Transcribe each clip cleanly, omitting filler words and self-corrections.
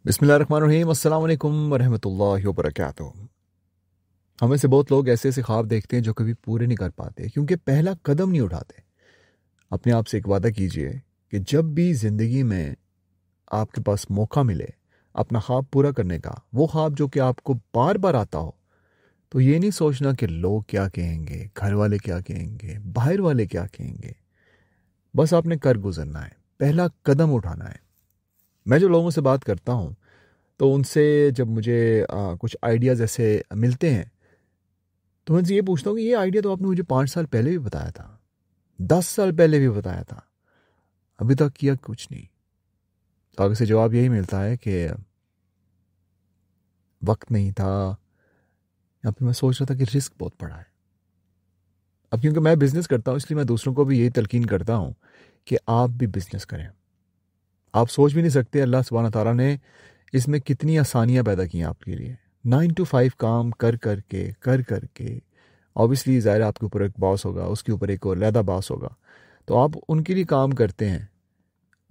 बिस्मिल्लाहिर्रहमानिर्रहीम, अस्सलाम वालेकुम वरहमतुल्लाहि वबरकातुहू। हमें से बहुत लोग ऐसे ऐसे ख्वाब देखते हैं जो कभी पूरे नहीं कर पाते क्योंकि पहला कदम नहीं उठाते। अपने आप से एक वादा कीजिए कि जब भी ज़िंदगी में आपके पास मौका मिले अपना ख्वाब पूरा करने का, वो ख्वाब जो कि आपको बार बार आता हो, तो ये नहीं सोचना कि लोग क्या कहेंगे, घर वाले क्या कहेंगे, बाहर वाले क्या कहेंगे। बस आपने कर गुजरना है, पहला कदम उठाना है। मैं जो लोगों से बात करता हूँ तो उनसे जब मुझे कुछ आइडियाज़ ऐसे मिलते हैं तो मैं उनसे ये पूछता हूँ कि ये आइडिया तो आपने मुझे 5 साल पहले भी बताया था, 10 साल पहले भी बताया था, अभी तक किया कुछ नहीं। तो आगे से जवाब यही मिलता है कि वक्त नहीं था, या फिर मैं सोच रहा था कि रिस्क बहुत बड़ा है। अब क्योंकि मैं बिज़नेस करता हूँ इसलिए मैं दूसरों को भी यही तलकीन करता हूँ कि आप भी बिज़नेस करें। आप सोच भी नहीं सकते अल्लाह सुब्हान ताला ने इसमें कितनी आसानियाँ पैदा की हैं आपके लिए। 9 to 5 काम कर करके ऑब्वियसली ज़ाहिर है आपके ऊपर एक बॉस होगा, उसके ऊपर एक और अलहदा बॉस होगा, तो आप उनके लिए काम करते हैं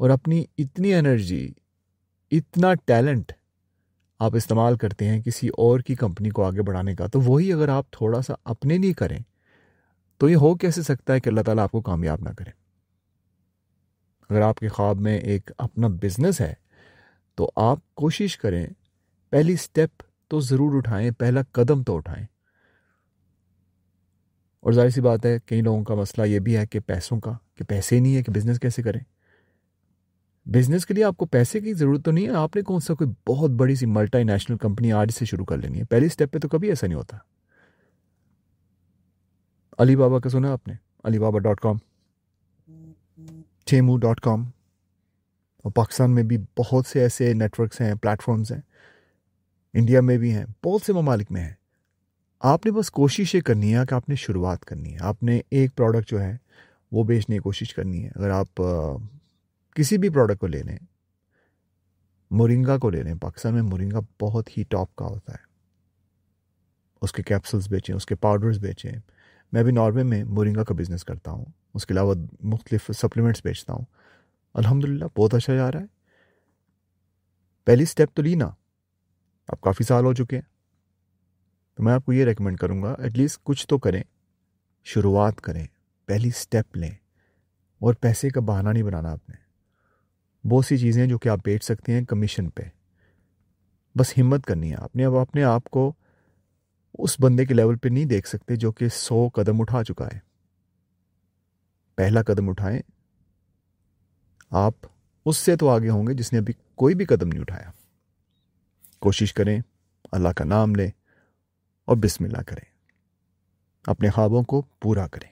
और अपनी इतनी एनर्जी, इतना टैलेंट आप इस्तेमाल करते हैं किसी और की कंपनी को आगे बढ़ाने का। तो वही अगर आप थोड़ा सा अपने लिए करें तो ये हो कैसे सकता है कि अल्लाह ताला आपको कामयाब ना करे। अगर आपके ख्वाब में एक अपना बिजनेस है तो आप कोशिश करें, पहली स्टेप तो ज़रूर उठाएं, पहला कदम तो उठाएं। और जाहिर सी बात है कई लोगों का मसला ये भी है कि पैसों का, कि पैसे नहीं है कि बिज़नेस कैसे करें। बिज़नेस के लिए आपको पैसे की ज़रूरत तो नहीं है, आपने कौन सा कोई बहुत बड़ी सी मल्टीनेशनल कंपनी आज से शुरू कर लेनी है। पहली स्टेप पे तो कभी ऐसा नहीं होता। अली बाबा का सुना आपने? alibaba.com, temu.com, और पाकिस्तान में भी बहुत से ऐसे नेटवर्क्स हैं, प्लेटफॉर्म्स हैं, इंडिया में भी हैं, बहुत से ममालिक में हैं। आपने बस कोशिश ये करनी है कि आपने शुरुआत करनी है। आपने एक प्रोडक्ट जो है वो बेचने की कोशिश करनी है। अगर आप किसी भी प्रोडक्ट को ले लें, मोरिंगा को ले लें, पाकिस्तान में मोरिंगा बहुत ही टॉप का होता है। उसके कैप्सूल्स बेचें, उसके पाउडर्स बेचें। मैं भी नॉर्वे में मोरिंगा का बिज़नेस करता हूँ, उसके अलावा मुख्तलिफ सप्लीमेंट्स बेचता हूँ। अल्हम्दुलिल्लाह बहुत अच्छा जा रहा है। पहली स्टेप तो ली ना, अब काफ़ी साल हो चुके हैं, तो मैं आपको ये रेकमेंड करूँगा एटलीस्ट कुछ तो करें, शुरुआत करें, पहली स्टेप लें। और पैसे का बहाना नहीं बनाना आपने। बहुत सी चीज़ें जो कि आप बेच सकते हैं कमीशन पे, बस हिम्मत करनी है आपने। अब अपने आप को उस बंदे के लेवल पे नहीं देख सकते जो कि 100 कदम उठा चुका है। पहला कदम उठाएं, आप उससे तो आगे होंगे जिसने अभी कोई भी कदम नहीं उठाया। कोशिश करें, अल्लाह का नाम लें और बिस्मिल्लाह करें, अपने ख्वाबों को पूरा करें।